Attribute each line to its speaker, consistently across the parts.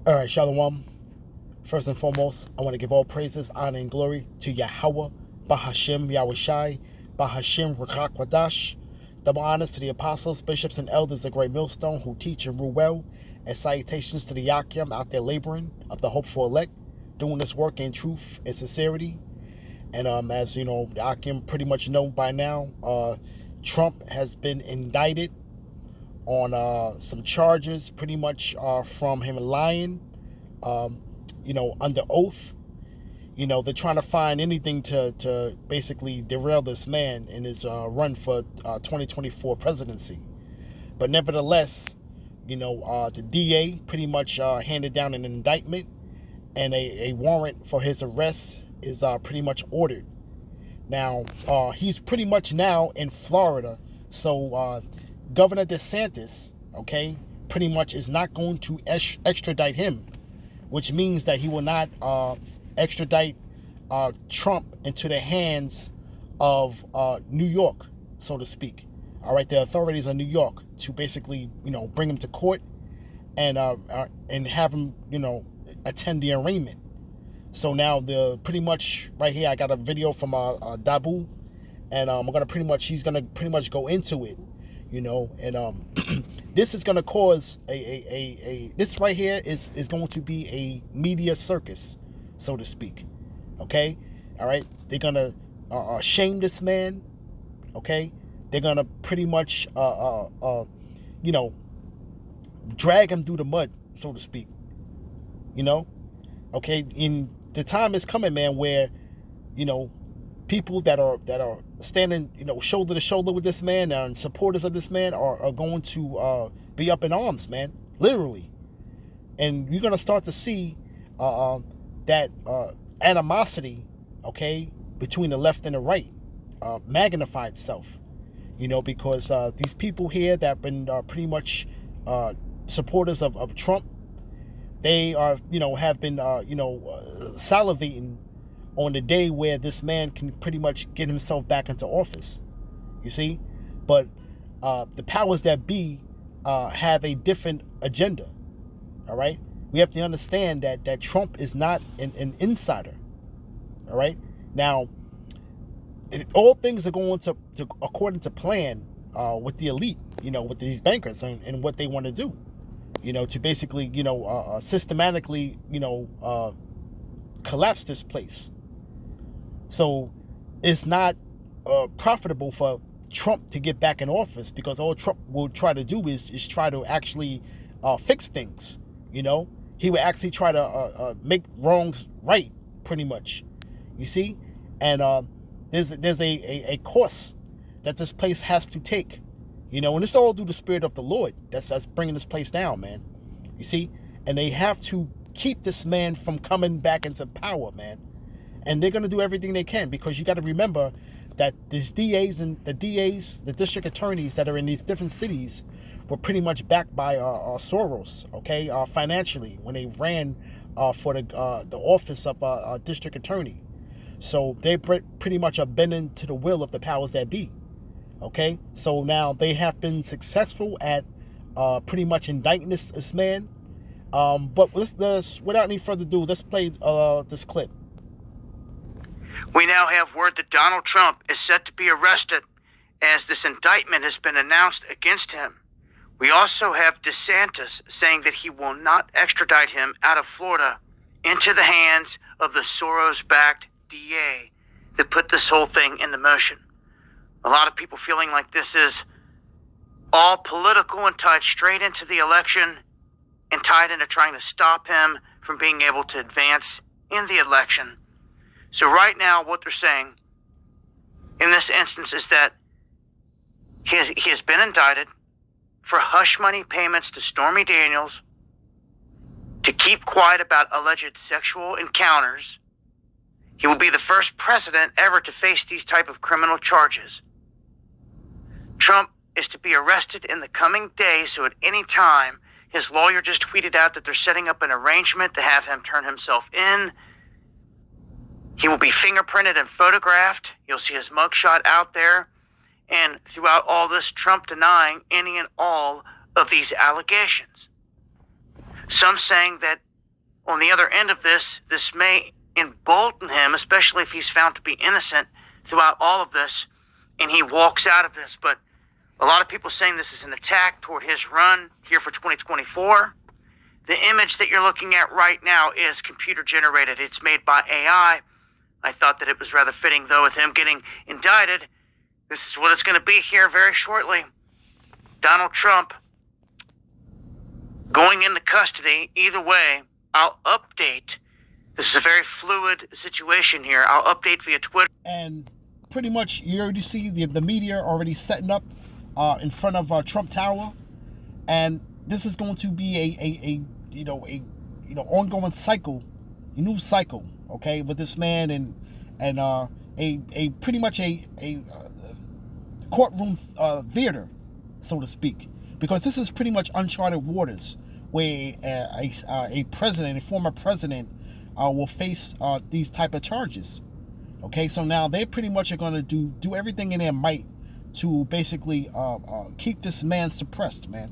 Speaker 1: All right, Shalom. First and foremost, I want to give all praises, honor, and glory to Yahweh, Bahashem, Yahushai, Bahashem, Rakak Wadash. Double honors to the apostles, bishops, and elders of Great Millstone who teach and rule well, and salutations to the Yakim out there laboring of the hopeful elect, doing this work in truth and sincerity. And as you know, the Yakim pretty much know by now, Trump has been indicted on some charges, pretty much from him lying, under oath. They're trying to find anything to basically derail this man in his run for 2024 presidency. But nevertheless, the DA pretty much handed down an indictment, and a warrant for his arrest is pretty much ordered. Now, he's pretty much now in Florida, so Governor DeSantis, okay, pretty much is not going to extradite him, which means that he will not extradite Trump into the hands of New York, so to speak. All right, the authorities of New York to basically, bring him to court and have him, attend the arraignment. So now pretty much right here, I got a video from Dabu, and he's gonna pretty much go into it, and this is gonna cause this right here is going to be a media circus, so to speak. Okay, all right, they're gonna shame this man. Okay, they're gonna pretty much drag him through the mud, so to speak. Okay, in the time is coming, man, where people that are standing shoulder to shoulder with this man and supporters of this man are going to be up in arms, man, literally. And you're going to start to see that animosity, okay, between the left and the right magnify itself, because these people here that have been pretty much supporters of Trump, they are, have been, salivating on the day where this man can pretty much get himself back into office. You see? But the powers that be have a different agenda. All right? We have to understand that Trump is not an insider. All right? Now, all things are going to according to plan with the elite, with these bankers and what they want to do. To basically, systematically, collapse this place. So it's not profitable for Trump to get back in office, because all Trump will try to do is try to actually fix things. He would actually try to make wrongs right, pretty much. You see? And there's a course that this place has to take. And it's all through the Spirit of the Lord that's bringing this place down, man. You see? And they have to keep this man from coming back into power, man. And they're going to do everything they can, because you got to remember that these DAs and the district attorneys that are in these different cities were pretty much backed by Soros, okay, financially, when they ran for the office of district attorney. So they pretty much are bending to the will of the powers that be. Okay, so now they have been successful at pretty much indicting this man. But let's without any further ado, let's play this clip.
Speaker 2: We now have word that Donald Trump is set to be arrested, as this indictment has been announced against him. We also have DeSantis saying that he will not extradite him out of Florida into the hands of the Soros-backed DA that put this whole thing into motion. A lot of people feeling like this is all political and tied straight into the election and tied into trying to stop him from being able to advance in the election. So right now, what they're saying in this instance is that he has been indicted for hush money payments to Stormy Daniels to keep quiet about alleged sexual encounters. He will be the first president ever to face these type of criminal charges. Trump is to be arrested in the coming days, so at any time, his lawyer just tweeted out that they're setting up an arrangement to have him turn himself in. He will be fingerprinted and photographed. You'll see his mugshot out there. And throughout all this, Trump denying any and all of these allegations. Some saying that on the other end of this may embolden him, especially if he's found to be innocent throughout all of this, and he walks out of this. But a lot of people saying this is an attack toward his run here for 2024. The image that you're looking at right now is computer generated. It's made by AI. I thought that it was rather fitting, though, with him getting indicted. This is what it's going to be here very shortly. Donald Trump going into custody. Either way, I'll update. This is a very fluid situation here. I'll update via Twitter.
Speaker 1: And pretty much you already see the media already setting up in front of Trump Tower, and this is going to be a ongoing cycle, a new cycle, okay, with this man and a pretty much a courtroom theater, so to speak, because this is pretty much uncharted waters where a president, a former president, will face these type of charges. Okay, so now they pretty much are going to do everything in their might to basically keep this man suppressed, man.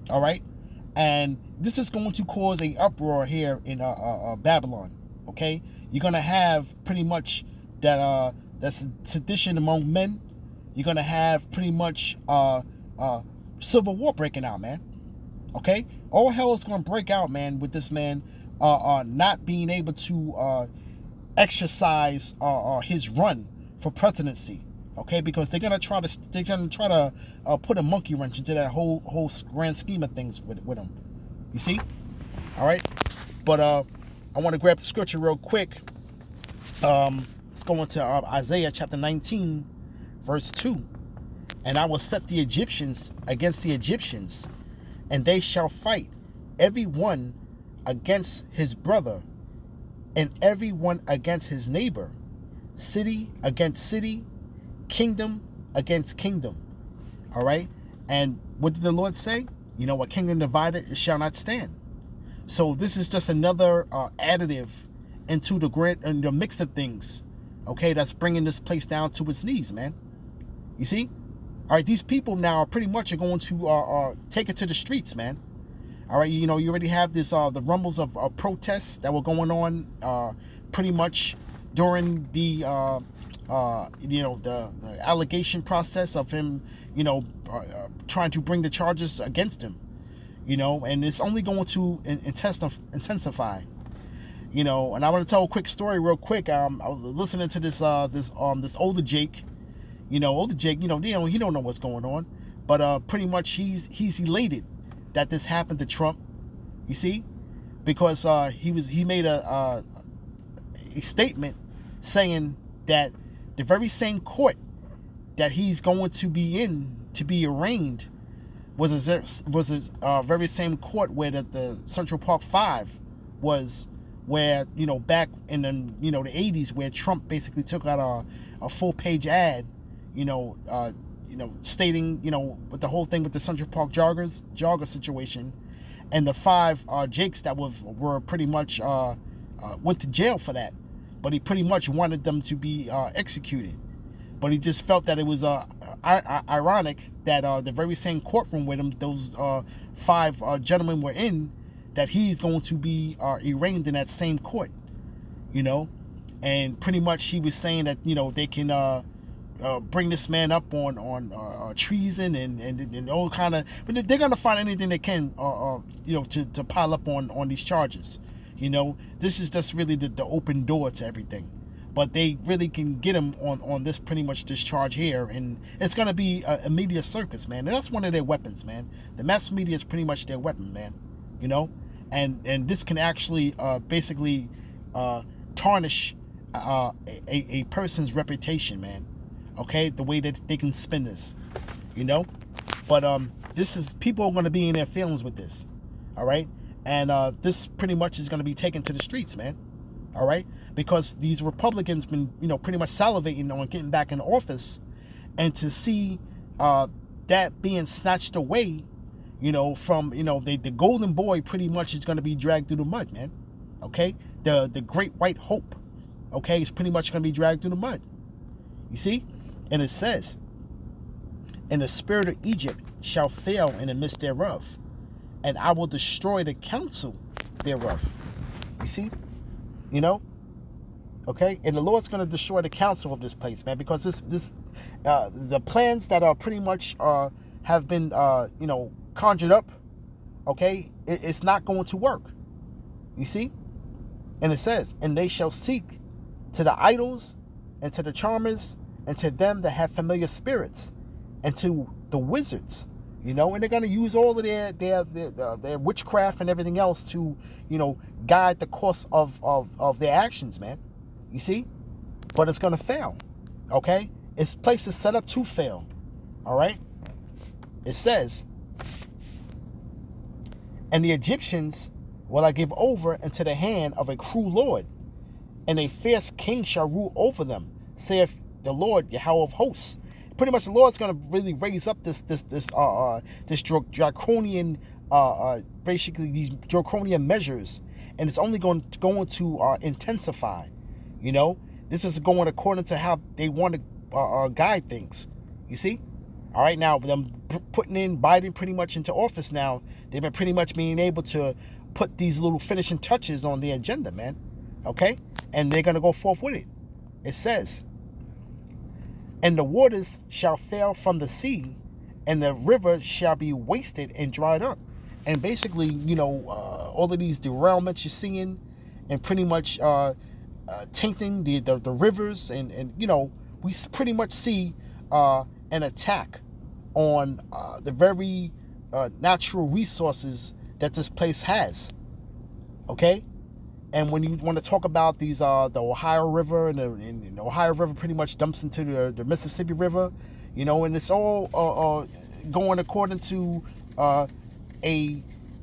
Speaker 1: All right, and this is going to cause a uproar here in Babylon. Okay, you're going to have pretty much that's sedition among men. You're going to have pretty much civil war breaking out, man. Okay, all hell is going to break out, man, with this man not being able to exercise his run for presidency. Okay, because they're gonna try to put a monkey wrench into that whole grand scheme of things with him. You see, all right. But I want to grab the scripture real quick. Let's go into Isaiah chapter 19, verse 2. And I will set the Egyptians against the Egyptians, and they shall fight, every one against his brother, and every one against his neighbor, city against city, kingdom against kingdom. All right. And what did the Lord say? You know, a kingdom divided, it shall not stand. So this is just another additive into the mix of things. Okay, that's bringing this place down to its knees, man. You see? All right, these people now pretty much are going to take it to the streets, man. All right, you know, you already have this the rumbles of protests that were going on pretty much during the the allegation process of him, trying to bring the charges against him, and it's only going to intensify, and I want to tell a quick story real quick. I was listening to this older Jake, he don't know what's going on, but pretty much he's elated that this happened to Trump, you see, because he made a statement saying that the very same court that he's going to be in to be arraigned was the very same court where the Central Park 5 was, where, back in the, the 80s, where Trump basically took out a full-page ad, stating, with the whole thing with the Central Park jogger situation, and the 5 Jakes that were pretty much went to jail for that. But he pretty much wanted them to be executed. But he just felt that it was ironic that the very same courtroom where those 5 gentlemen were in, that he's going to be arraigned in that same court, And pretty much he was saying that, they can bring this man up on treason and all kind of... But they're going to find anything they can, to pile up on these charges. This is just really the open door to everything. But they really can get him on this pretty much this charge here. And it's going to be a media circus, man. And that's one of their weapons, man. The mass media is pretty much their weapon, man. And this can actually basically tarnish a person's reputation, man. Okay? The way that they can spin this, But people are going to be in their feelings with this. All right? And this pretty much is going to be taken to the streets, man. All right? Because these Republicans been, pretty much salivating on getting back in office, and to see that being snatched away, from, the golden boy pretty much is going to be dragged through the mud, man. Okay? The great white hope, okay, is pretty much going to be dragged through the mud. You see? And it says, and the spirit of Egypt shall fail in the midst thereof, and I will destroy the counsel thereof. You see? You know? Okay? And the Lord's going to destroy the counsel of this place, man, because the plans that are pretty much have been conjured up, okay, it's not going to work. You see? And it says, and they shall seek to the idols and to the charmers and to them that have familiar spirits and to the wizards, and they're going to use all of their witchcraft and everything else to, guide the course of their actions, man. You see? But it's going to fail, okay? Its place is set up to fail, all right? It says, and the Egyptians will I give over into the hand of a cruel lord, and a fierce king shall rule over them, saith the Lord Yahweh of hosts. Pretty much the Lord's going to really raise up this draconian, basically these draconian measures, and it's only going to intensify. This is going according to how they want to guide things. You see? All right, now them putting in Biden pretty much into office now, they've been pretty much being able to put these little finishing touches on the agenda, man. Okay? And they're going to go forth with it. It says, and the waters shall fail from the sea, and the river shall be wasted and dried up. And basically, all of these derailments you're seeing, and pretty much tainting the rivers, and we pretty much see an attack on the very natural resources that this place has. Okay? And when you want to talk about these, the Ohio River, and the Ohio River pretty much dumps into the Mississippi River, and it's all going according to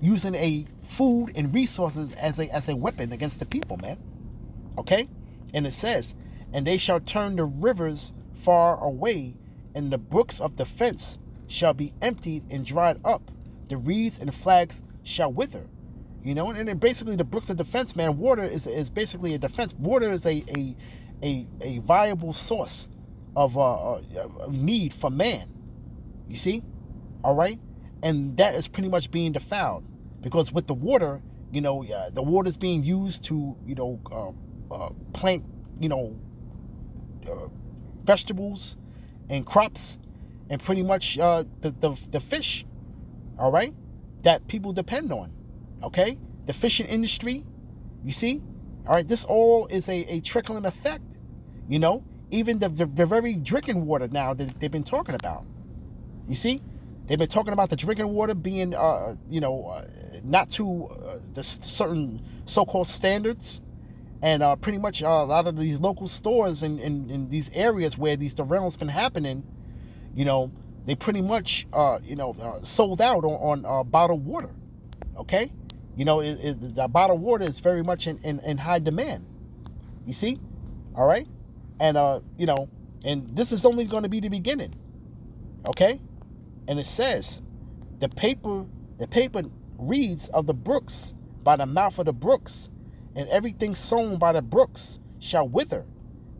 Speaker 1: using a food and resources as a weapon against the people, man. Okay? And it says, and they shall turn the rivers far away, and the brooks of defense shall be emptied and dried up. The reeds and flags shall wither. And then basically the brooks of defense, man, water is basically a defense. Water is a viable source of need for man. You see? All right? And that is pretty much being defiled. Because with the water, the water is being used to, plant, vegetables and crops, and pretty much the fish, all right, that people depend on. Okay, the fishing industry, you see, all right, this all is a trickling effect. Even the very drinking water now that they've been talking about. You see, they've been talking about the drinking water being, not to the certain so-called standards, and pretty much a lot of these local stores in these areas where these derailments been happening, they pretty much, sold out on bottled water. Okay. The bottled water is very much in high demand. You see? All right? And, and this is only going to be the beginning. Okay? And it says, the paper reeds of the brooks by the mouth of the brooks, and everything sown by the brooks shall wither,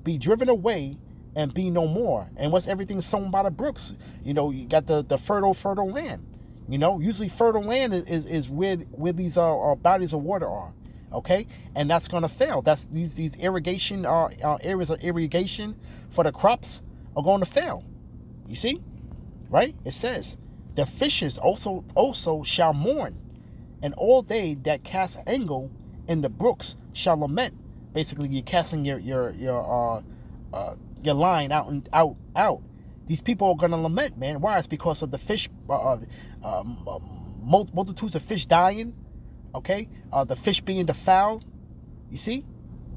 Speaker 1: be driven away, and be no more. And what's everything sown by the brooks? You got the fertile land. Usually fertile land is where these bodies of water are, okay? And that's going to fail. That's these irrigation areas of irrigation for the crops are going to fail. You see, right? It says, the fishes also shall mourn, and all they that cast angle in the brooks shall lament. Basically, you're casting your line out and out. These people are going to lament, man. Why? It's because of the fish, multitudes of fish dying, okay? The fish being defiled, you see?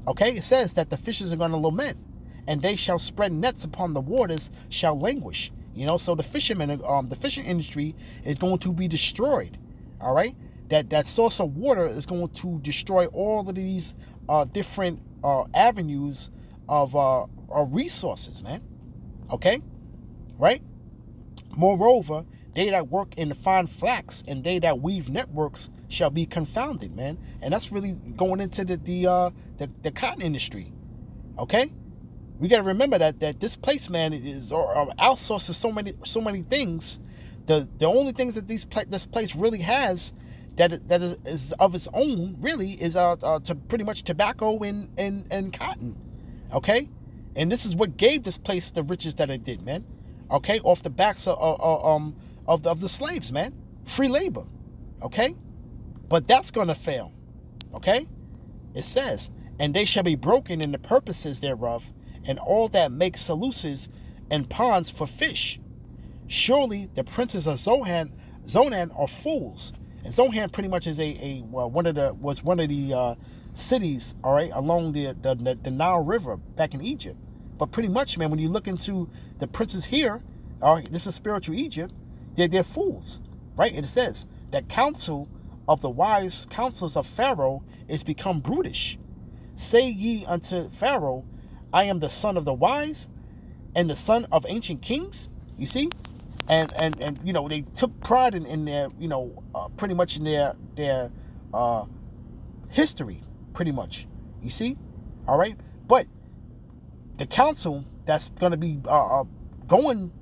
Speaker 1: Okay, it says that the fishes are going to lament, and they shall spread nets upon the waters, shall languish. So the fishermen, the fishing industry is going to be destroyed, all right? That source of water is going to destroy all of these different avenues of resources, man, okay? Right? Moreover, they that work in fine flax and they that weave networks shall be confounded, man. And that's really going into the cotton industry. Okay? We got to remember that this place, man, is outsources so many things. The only things that this place really has is of its own really is to pretty much tobacco and cotton, okay? And this is what gave this place the riches that it did, man. Okay, off the backs of the slaves, man. Free labor, okay? But that's gonna fail, okay? It says, and they shall be broken in the purposes thereof, and all that make sluices and ponds for fish. Surely the princes of Zonan are fools. And Zohan pretty much is one of the cities, all right, along the Nile River back in Egypt. But pretty much, man, when you look into the princes here, all right, this is spiritual Egypt, they're fools, right? And it says that counsel of the wise counsels of Pharaoh is become brutish. Say ye unto Pharaoh, I am the son of the wise and the son of ancient kings. You see? And you know, they took pride in their, you know, pretty much in their history, pretty much. You see? All right? But the council that's going to be going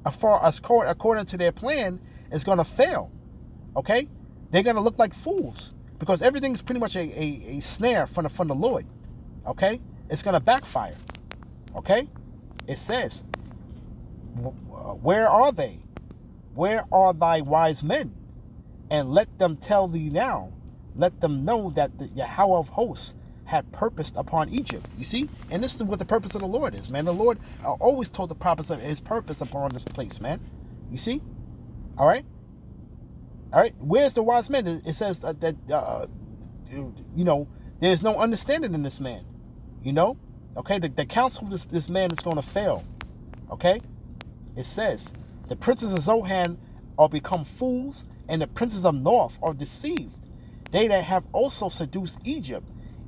Speaker 1: as far as according to their plan is going to fail. Okay? They're going to look like fools because everything is pretty much a snare from the Lord. Okay? It's going to backfire. Okay? It says, where are they? Where are thy wise men? And let them tell thee now. Let them know that the Yahweh of hosts had purposed upon Egypt. You see? And this is what the purpose of the Lord is, man. The Lord always told the prophets of his purpose upon this place, man. You see? All right? All right? Where's the wise men? It says that you know, there's no understanding in this man. You know? Okay? The counsel of this man is going to fail. Okay? It says, the princes of Zohan are become fools, and the princes of North are deceived. They that have also seduced Egypt,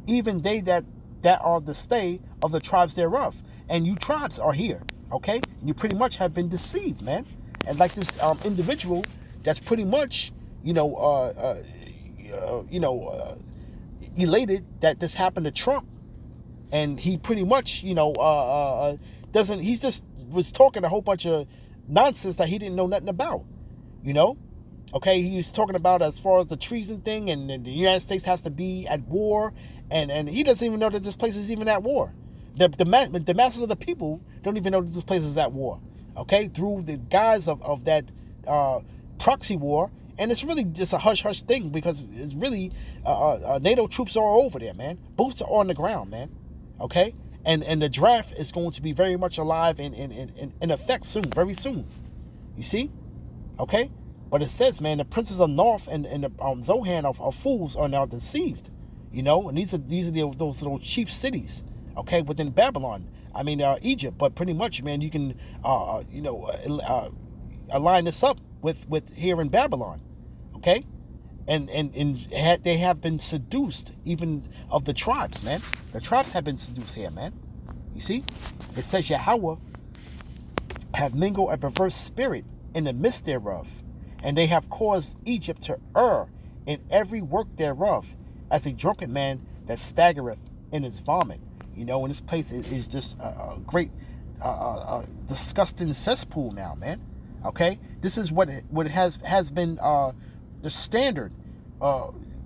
Speaker 1: even they that are the stay of the tribes thereof. And you tribes are here, okay? And you pretty much have been deceived, man. And like this individual that's pretty much, elated that this happened to Trump, and he pretty much, doesn't. He's just was talking a whole bunch of nonsense that he didn't know nothing about, you know. Okay, he was talking about as far as the treason thing, and the United States has to be at war, and he doesn't even know that this place is even at war. The masses of the people don't even know that this place is at war. Okay, through the guise of that proxy war, and it's really just a hush hush thing because it's really NATO troops are over there, man. Boots are on the ground, man. Okay, and the draft is going to be very much alive and in effect soon, very soon. You see, okay. But it says, man, the princes of North and the Zohan of fools are now deceived, you know. And these are those little chief cities, okay, within Babylon. I mean, Egypt. But pretty much, man, you can, align this up with here in Babylon, okay. And they have been seduced, even of the tribes, man. The tribes have been seduced here, man. You see, it says Yahweh have mingled a perverse spirit in the midst thereof. And they have caused Egypt to err in every work thereof, as a drunken man that staggereth in his vomit. You know, and this place is just a great, disgusting cesspool now, man. Okay, this is what has been the standard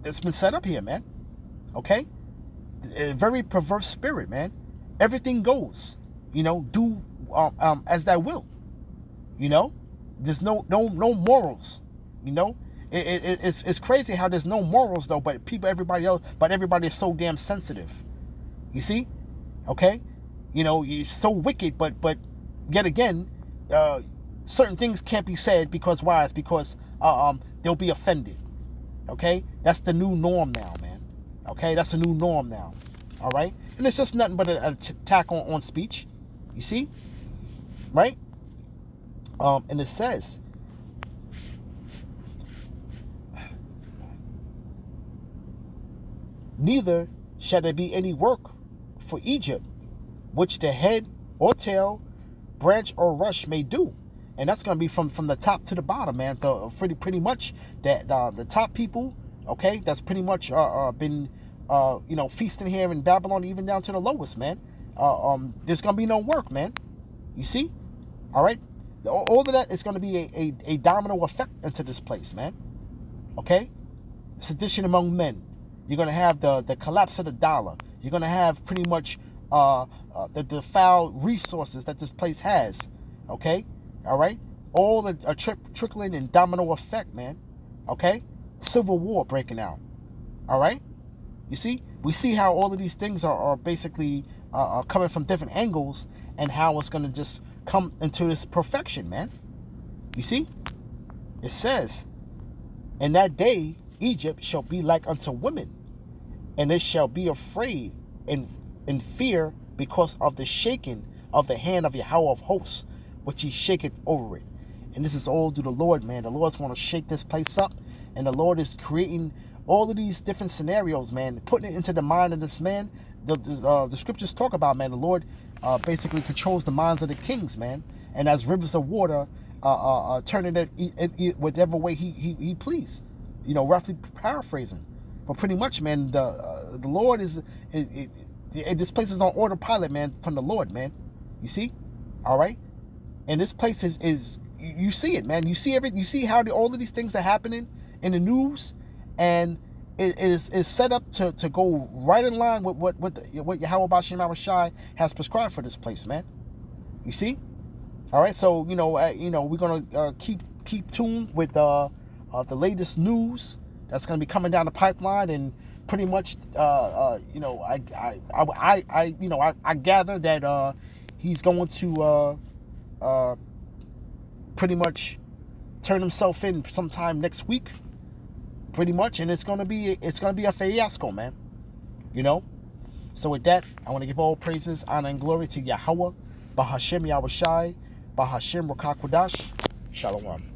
Speaker 1: that's been set up here, man. Okay, a very perverse spirit, man. Everything goes, you know, do as thy will, you know. There's no morals, you know. It's crazy how there's no morals though, but everybody is so damn sensitive. You see, okay, you know, you're so wicked, but yet again, certain things can't be said because why? It's because they'll be offended. Okay, that's the new norm now, man. Okay, that's the new norm now. All right, and it's just nothing but an attack on speech. You see, right? And it says, neither shall there be any work for Egypt, which the head or tail, branch or rush may do. And that's going to be from the top to the bottom, man. Pretty much that the top people, okay, that's pretty much been feasting here in Babylon, even down to the lowest, man. There's going to be no work, man. You see? All right? All of that is going to be a domino effect into this place, man. Okay? sedition among men. You're going to have the collapse of the dollar. You're going to have pretty much the foul resources that this place has. Okay? All right? All the trickling and domino effect, man. Okay? Civil war breaking out. All right? You see? We see how all of these things are basically coming from different angles, and how it's going to just come into this perfection, man. You see? It says, in that day, Egypt shall be like unto women, and it shall be afraid and fear because of the shaking of the hand of Yahweh of hosts, which he shaketh over it. And this is all due to the Lord, man. The Lord's going to shake this place up, and the Lord is creating all of these different scenarios, man, putting it into the mind of this man. The scriptures talk about, man, the Lord basically controls the minds of the kings, man, and as rivers of water, turning it whatever way he please, roughly paraphrasing. But pretty much, man, the Lord is this place is on autopilot, man, from the Lord, man. You see, all right, and this place is you see it, man. You see everything. You see how all of these things are happening in the news, and it is set up to go right in line with what Yahweh B'Shem Yahushai has prescribed for this place, man. You see, all right. So we're gonna keep tuned with the latest news that's gonna be coming down the pipeline, and pretty much I gather that he's going to pretty much turn himself in sometime next week, pretty much, and it's gonna be a fiasco, man. So with that, I want to give all praises, honor, and glory to Yahweh, B'Hashem Yahushai, B'Hashem Rakakwadash. Shalom.